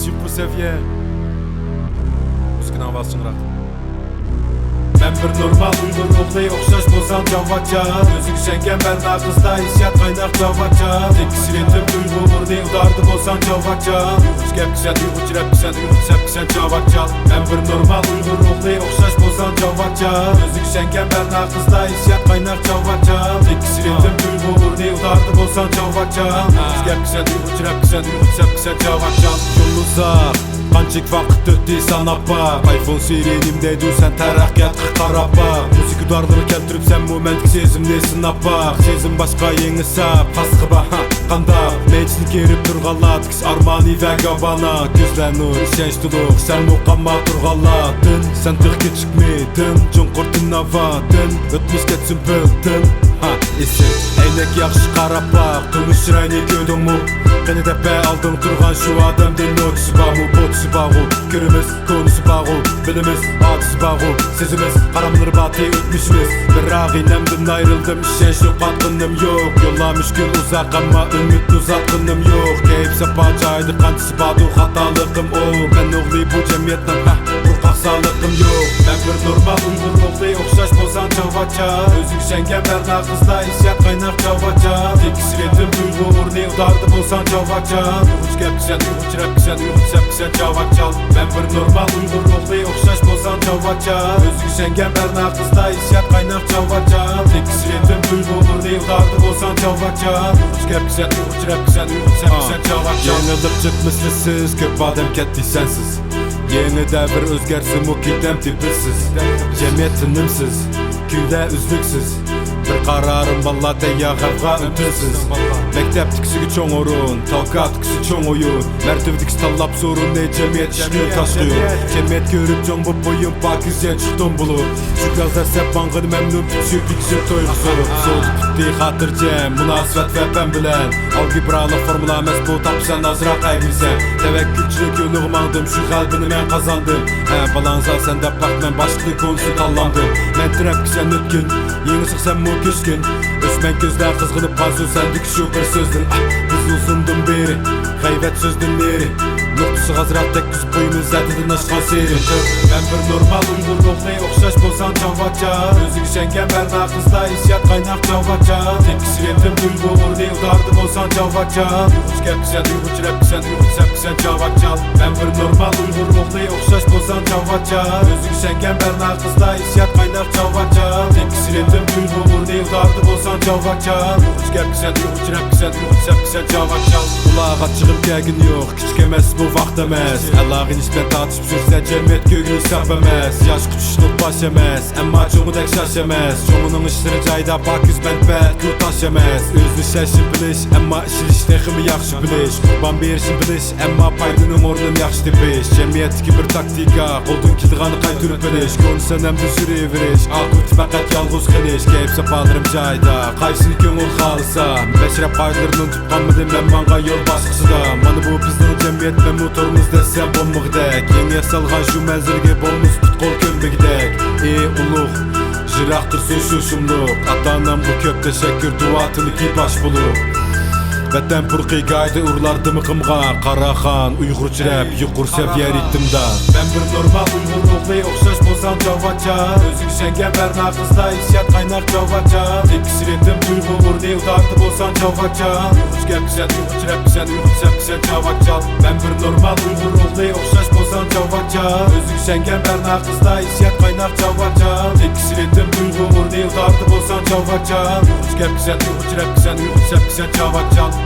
yuqur seviye. Müzikini avazçınırak. Ben bir normal uygun ruhliy oxşaş bolsam cavakça. Özüng şengen ben naqızda hissiyat qaynak cavakça. Tekisi retim duygu urni udardı bolsan cavakça. Uyguç gep kisen, uyguç rap kisen, uyguç sep kisen cavakça. Ben bir normal uygun ruhliy oxşaş bolsam cavakça. Özüng şengen ben naqızda hissiyat qaynak cavakça. Tekisi retim duygu urni udardı bolsan cavakça. Uyguç gep kisen, uyguç rap kisen, uyguç sep kisen cavakça. Yol uzak qanchik vaqt o'tdi sanab baq. iPhone sirenimde sen taraqqiyatga qarab baq. Musik udarligi keltirib sen momentki sezimni sinab baq. Sezim boshqa yangi sap qasqi ba qandaq. Mechni kerib turganlar tikis armani va gavana. Ko'zlar nur ishonch to'liq sen muqamma turganlar. Sen tirqi chiqmaydin chunqur tinavatin. O'tmishga tushibdin esin aynak yaxshi qarab baq. Turmush rayni ko'rdingmi? Qani tepe aldın turgan şu adamdan notusu bağu, botusu bağu. Körümüz, konusu bağu, bilimiz, atısı bağu. Sezimiz, karamlar batı ötmüşümüz. Bir ağinemden ayrıldım, işençli katkınım yok. Yolla müşkül uzak ama ümit uzatkınım yok. Keyif sapacaydı, kantısı bağdu, hatalıkım o. Ben oğlu bu cemiyetten, korkak sağlıkım yok. Ben bir normal uygun oğlu okşaş bozan cavakça. Özüng şengen ben naqızda hissiyat qaynak cavakça. Tekisi retim duygu urni udardı bolsan cavakça. Uyguç gep kisen, uyguç rap kisen, uyguç sep kisen cavakça. Ben bir normal uygun ruhliy oxşaş bolsan cavakça. Özüng şengen ben naqızda hissiyat qaynak cavakça. Tekisi retim duygu urni udardı bolsan cavakça. Uyguç gep kisen, uyguç rap kisen, uyguç sep kisen cavakça. Yenilik çıkmışsınız, köp adam ketdi sensiz. Yeni devir özgersin bu kitlem tipisiz. Cemiyet tinimsiz, kuyda üzlüksiz. Bir qararım valla deya xalqa ümtünsiz. Mektep tikisi çoğun orun, talkat tikisi çoğun oyun. Mertib tikisi tallap sorun ne cemiyet işliyor taşlıyor. Cemiyet görüp can bu boyun pakizyen çıktım bulu. Şu gözler sep bangın memnun şu fiksin toygusu. Soğudu bitti hatırcem, münasibet ve ben bilen. Algebralı formula emes bu tapsan azrak aygilsen. Tevekkülçülük yoluğum aldım şu kalbini ben kazandım. Balanza sen de bak ben başlı konusu tallandım. Men trap kisen ötkin, yeni sıksan mu küskün. Üsmen gözler kızgınıp pazu sendik şu bir sözdün. Biz uzundun beri, gayvet sözdün neri. Noktusu gazrak tek düz boyumuz zədidin aşkan seyri. Ben bir normal uygun ruhliy oxşaş bolsan cavakça. Özüng şengen ben naqızda hissiyat qaynak cavakça. Tekisi retim duygu urni udardı bolsan cavakça. Uyguç gep kisen, uyguç rap kisen, uyguç sep kisen cavakça. Ben bir normal uygun ruhliy oxşaş bolsan cavakça. Özüng şengen ben naqızda hissiyat qaynak cavakça. Tekisi retim duygu urni udardı bolsan cavakça. Uyguç gep kisen, uyguç rap kisen, uyguç sep kisen cavakça. Ulağa çıkıp kegin yok, küçük emes bu vaqt emas. Əlağın işdən tartışıb sürsə cəmiyyət göğü hesab emas. Yaş küçüşlük baş emas, əmma çoğudək şaş emas. Çoğunun işləri cayda pakiz bənd kürtaş emas. Özlü şəşi biliş, əmma işiliş teximi yaxşı biliş. Qurban berişi biliş, əmma paydının ornun yaxşı tepiş. Cəmiyyətdiki bir taktika, qoldun kildiğanı qaytırıb biliş. Konuşsan əmdi sürü veriş, akut fəqət yalğız qiliş. Keyif sapalırım cayda, qaysını köngül xalısa. Bəşrəb qaylarının tutqanmıdım mən manğa yol başqısıda. Manı bu bizden cəmiyyət və motorumuz desem bombıqdək. Yeni yasalğan şu mənzilge bombuz put-qol kömbegdək. Uluq, jıraqdır sen şu şumluq. Atanam bu köp teşekkür duatını ki baş buluq. Vətən pırqi qaydı urlardı mıqımğa. Qaraxan, Uyğurç rap, yuqur seviye ritmda. Ben bir normal uygun ruhliy oxşaş bolsan cavakça. Özüng şengen ben naqızda hissiyat qaynak cavakça. Tekisi retim duygu urni udardı bolsan cavakça. Uyguç gep kisen, uyguç rap kisen, uyguç sep kisen cavakça. Ben bir normal uygun ruhliy oxşaş bolsan cavakça. Özüng şengen ben naqızda hissiyat qaynak cavakça. Tekisi retim duygu urni udardı bolsan cavakça. Uyguç gep kisen, uyguç rap kisen, uyguç sep kisen cavakça.